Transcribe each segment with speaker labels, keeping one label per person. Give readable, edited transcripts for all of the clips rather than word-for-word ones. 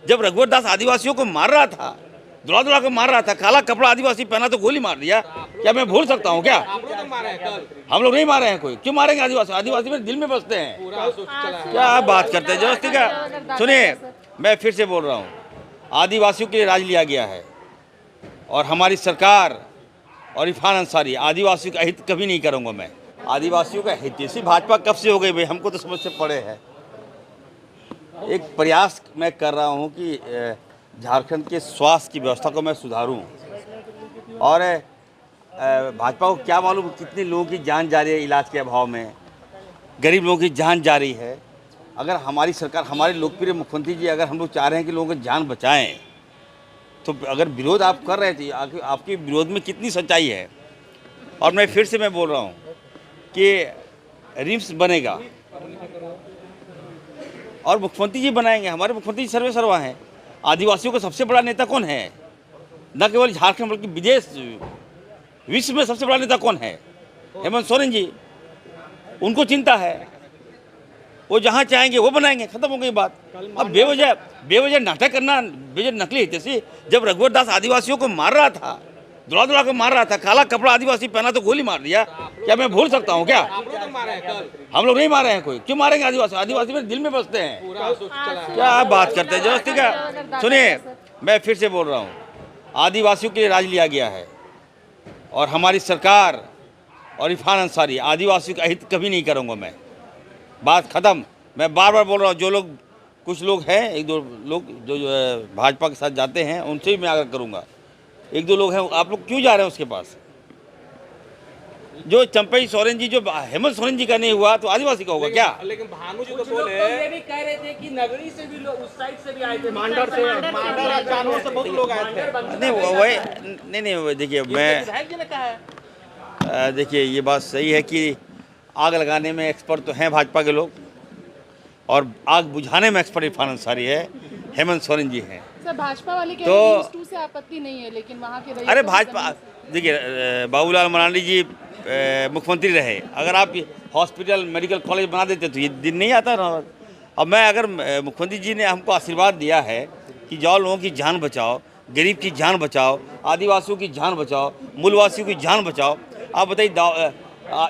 Speaker 1: जब रघुवर दास आदिवासियों को मार रहा था, दुला दुला को मार रहा था, काला कपड़ा आदिवासी पहना तो गोली मार दिया, क्या मैं भूल सकता हूँ क्या? हम लोग नहीं मारे हैं। कोई क्यों मारेंगे? आदिवासी आदिवासी मेरे दिल में बसते हैं। क्या आप बात करते हैं जबरदस्ती का? सुनिए, मैं फिर से बोल रहा हूँ, आदिवासियों के लिए राज लिया गया है और हमारी सरकार और इरफान अंसारी आदिवासियों का हित कभी नहीं करूँगा मैं। आदिवासियों का हित इसी भाजपा कब से हो गई भाई? हमको तो समझ से पड़े है। एक प्रयास मैं कर रहा हूँ कि झारखंड के स्वास्थ्य की व्यवस्था को मैं सुधारूं और भाजपा को क्या मालूम कितने लोगों की जान जा रही है इलाज के अभाव में, गरीब लोगों की जान जा रही है। अगर हमारी सरकार, हमारे लोकप्रिय मुख्यमंत्री जी, अगर हम लोग चाह रहे हैं कि लोगों की जान बचाएं, तो अगर विरोध आप कर रहे थे, आपके विरोध में कितनी सच्चाई है? और मैं फिर से बोल रहा हूँ कि रिम्स बनेगा और मुख्यमंत्री जी बनाएंगे। हमारे मुख्यमंत्री जी सर्वे सर्वा हैं। आदिवासियों का सबसे बड़ा नेता कौन है? न केवल झारखंड बल्कि विदेश, विश्व में सबसे बड़ा नेता कौन है? हेमंत सोरेन जी। उनको चिंता है, वो जहाँ चाहेंगे वो बनाएंगे। खत्म हो गई बात। अब बेवजह नाटक करना, बेवजह नकली हितैषी। जब रघुवर दास आदिवासियों को मार रहा था, दुला दुला को मार रहा था, काला कपड़ा आदिवासी पहना तो गोली मार दिया, क्या मैं भूल सकता हूँ क्या? हम लोग नहीं मारे हैं। कोई क्यों मारेंगे? आदिवासी आदिवासी मेरे दिल में बसते हैं। क्या आप बात करते हैं जबरदस्ती का? सुनिए, मैं फिर से बोल रहा हूँ, आदिवासियों के लिए राज लिया गया है और हमारी सरकार और इरफान अंसारी आदिवासियों का हित कभी नहीं करूँगा मैं। बात खत्म। मैं बार बार बोल रहा हूँ, जो लोग, कुछ लोग हैं, एक दो लोग जो भाजपा के साथ जाते हैं, उनसे ही मैं आग्रह करूँगा। एक दो लोग हैं, आप लोग क्यों जा रहे हैं उसके पास? जो चंपई सोरेन जी, जो हेमंत सोरेन जी का नहीं हुआ तो आदिवासी का होगा क्या?
Speaker 2: लेकिन भानु जी तो बोले, ये भी कह रहे थे कि नगरी से भी लोग, उस साइड से भी आए थे, मांडर जानवर से बहुत लोग आए थे।
Speaker 1: नहीं वही नहीं, देखिए मैं, देखिए ये बात सही है कि आग लगाने में एक्सपर्ट तो हैं भाजपा के लोग और आग बुझाने में एक्सपर्ट इरफान अंसारी है, हेमंत सोरेन जी हैं।
Speaker 3: सर, भाजपा वाले कह रहे हैं कि से आपत्ति नहीं है, लेकिन वहाँ के
Speaker 1: अरे भाजपा, देखिए बाबूलाल मरांडी जी मुख्यमंत्री रहे, अगर आप हॉस्पिटल मेडिकल कॉलेज बना देते तो ये दिन नहीं आता ना। अब मैं, अगर मुख्यमंत्री जी ने हमको आशीर्वाद दिया है कि जाओ लोगों की जान बचाओ, गरीब की जान बचाओ, आदिवासियों की जान बचाओ, मूलवासियों की जान बचाओ। आप बताइए,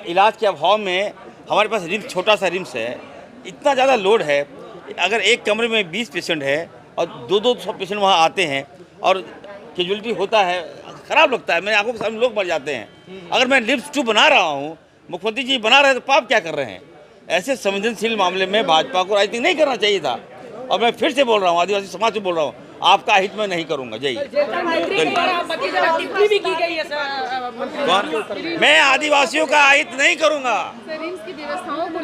Speaker 1: इलाज के अभाव में हमारे पास रिम्स, छोटा सा रिम्स है, इतना ज़्यादा लोड है। अगर एक कमरे में 20 पेशेंट है और 200 पेशेंट वहाँ आते हैं और कैजुअलिटी होता है, खराब लगता है। मेरे आंखों के सामने लोग मर जाते हैं। अगर मैं लिफ्ट 2 बना रहा हूँ, मुख्यमंत्री जी बना रहे हैं, तो पाप क्या कर रहे हैं? ऐसे संवेदनशील मामले में भाजपा को राजनीति नहीं करना चाहिए था। और मैं फिर से बोल रहा हूँ, आदिवासी समाज से बोल रहा हूँ, आपका हित मैं नहीं करूँगा। जय। मैं आदिवासियों का हित नहीं करूँगा।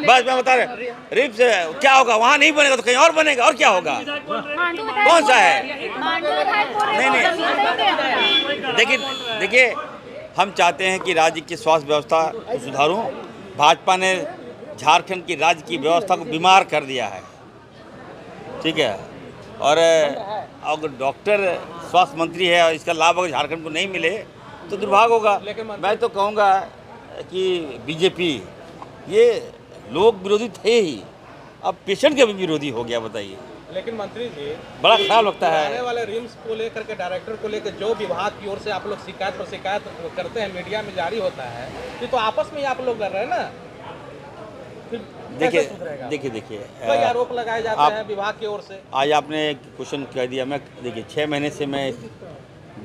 Speaker 1: बस मैं बता रहे, रिम्स क्या होगा? वहाँ नहीं बनेगा तो कहीं और बनेगा, और क्या होगा? कौन सा है? नहीं, देखिए हम चाहते हैं कि राज्य की स्वास्थ्य व्यवस्था को सुधारूं। भाजपा ने झारखंड की राज्य की व्यवस्था को बीमार कर दिया है, ठीक है। और अगर डॉक्टर स्वास्थ्य मंत्री है और इसका लाभ अगर झारखंड को नहीं मिले तो दुर्भाग्य होगा। मैं तो कहूँगा कि बीजेपी ये लोग विरोधी थे ही, अब पेशेंट के भी विरोधी हो गया। बताइए।
Speaker 2: लेकिन मंत्री जी,
Speaker 1: बड़ा खराब लगता है।
Speaker 2: आने वाले रिम्स को लेकर के, डायरेक्टर को लेकर जो विभाग की ओर से आप लोग शिकायत पर शिकायत करते हैं, मीडिया में जारी होता है, ये तो आपस में ही आप लोग कर रहे हैं ना।
Speaker 1: देखिए
Speaker 2: कई आरोप लगाए जाते हैं विभाग की ओर से।
Speaker 1: आज आपने क्वेश्चन कह दिया। मैं, देखिए 6 महीने से मैं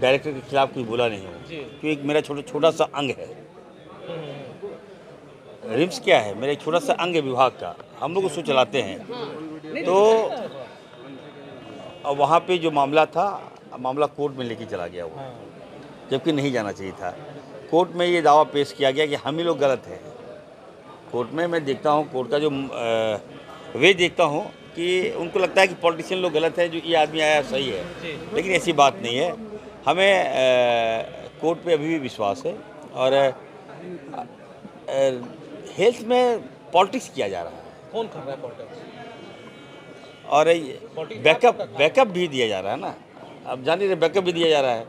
Speaker 1: डायरेक्टर के खिलाफ कोई बोला नहीं हूँ, क्योंकि मेरा छोटा सा अंग है। रिम्स क्या है? मेरा एक छोटा सा अंग है विभाग का, हम लोग उसको चलाते हैं। तो वहाँ पे जो मामला था, मामला कोर्ट में लेके चला गया वो, जबकि नहीं जाना चाहिए था। कोर्ट में ये दावा पेश किया गया कि हम ही लोग गलत हैं। कोर्ट में मैं देखता हूँ, कोर्ट का जो वे देखता हूँ कि उनको लगता है कि पॉलिटिशियन लोग गलत है, जो ये आदमी आया सही है, लेकिन ऐसी बात नहीं है। हमें कोर्ट पे अभी भी विश्वास है और हेल्थ में पॉलिटिक्स किया जा रहा है।
Speaker 2: कौन कर रहा है पॉलिटिक्स?
Speaker 1: और बैकअप भी दिया जा रहा है ना, अब जान रहे, बैकअप भी दिया जा रहा है।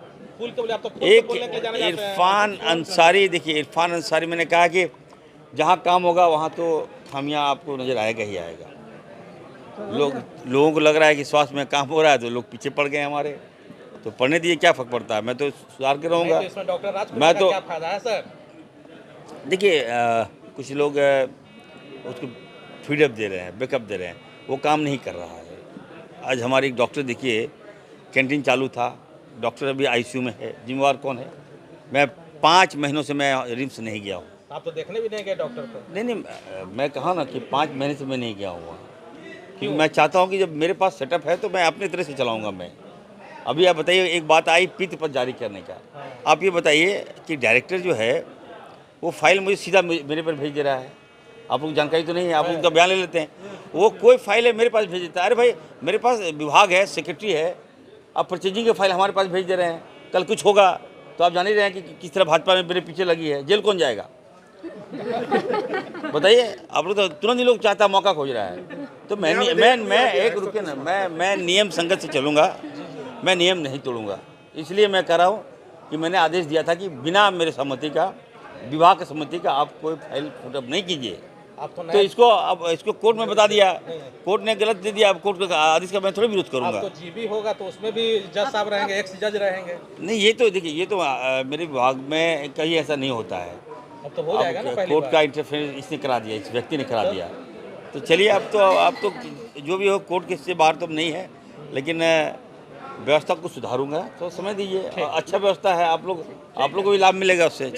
Speaker 1: एक इरफान अंसारी, देखिए इरफान अंसारी, मैंने कहा कि जहाँ काम होगा वहाँ तो खामियां आपको नज़र आएगा ही आएगा। लोगों को लग रहा है कि स्वास्थ्य में काम हो रहा है तो लोग पीछे पड़ गए हमारे, तो पढ़ने दिए क्या फर्क पड़ता है, मैं तो सुधार के रहूँगा।
Speaker 2: तो इसमें डॉक्टर राजकुमार
Speaker 1: मैं
Speaker 2: का
Speaker 1: तो
Speaker 2: क्या फायदा है सर?
Speaker 1: देखिए कुछ लोग उसको फीडअप दे रहे हैं, बैकअप दे रहे हैं, वो काम नहीं कर रहा है। आज हमारे एक डॉक्टर देखिए, कैंटीन चालू था, डॉक्टर अभी आईसीयू में है, जिम्मेवार कौन है? मैं 5 महीनों से मैं रिम्स नहीं गया हूँ।
Speaker 2: आप तो देखने भी नहीं गए डॉक्टर को।
Speaker 1: नहीं, मैं कहा ना कि 5 महीने से मैं नहीं गया हूँ, क्योंकि मैं चाहता हूँ कि जब मेरे पास सेटअप है तो मैं अपने तरह से चलाऊँगा मैं। अभी आप बताइए, एक बात आई पित्त पर जारी करने का। आप ये बताइए कि डायरेक्टर जो है वो फाइल मुझे सीधा मेरे पर भेज दे रहा है। आप लोग जानकारी तो नहीं है, आप लोग का बयान ले लेते हैं। वो कोई फाइल है मेरे पास भेज देता है, अरे भाई मेरे पास विभाग है, सेक्रेटरी है, आप परचेजिंग की फाइल हमारे पास भेज दे रहे हैं। कल कुछ होगा तो आप जान ही रहे हैं कि किस तरह भाजपा में मेरे पीछे लगी है, जेल कौन जाएगा बताइए। आप लोग तो तुरंत ही लोग चाहता मौका खोज रहा है। तो मैं एक रुके ना, मैं नियम संगत से चलूँगा, मैं नियम नहीं तोड़ूंगा। इसलिए मैं कह रहा हूँ कि मैंने आदेश दिया था कि बिना मेरे सहमति का, विभाग की सहमति का आप कोई फाइल फुटअप नहीं कीजिए।
Speaker 2: आप
Speaker 1: तो इसको कोर्ट में बता दिया, कोर्ट ने गलत दे दिया। अब कोर्ट का आदेश का मैं थोड़ी विरोध करूंगा।
Speaker 2: अब तो जीबी होगा तो उसमें भी जज साहब रहेंगे, एक्स जज रहेंगे।
Speaker 1: नहीं, ये तो देखिए, ये तो मेरे विभाग में कहीं ऐसा नहीं होता है।
Speaker 2: अब तो हो जाएगा ना, पहली
Speaker 1: कोर्ट
Speaker 2: बार।
Speaker 1: का इंटरफेरेंस इसने करा दिया, इस व्यक्ति ने करा दिया। तो चलिए, अब तो जो भी हो कोर्ट के से बाहर तो नहीं है, लेकिन व्यवस्था को सुधारूंगा, तो समय दीजिए। अच्छा व्यवस्था है, आप लोग को भी लाभ मिलेगा उससे।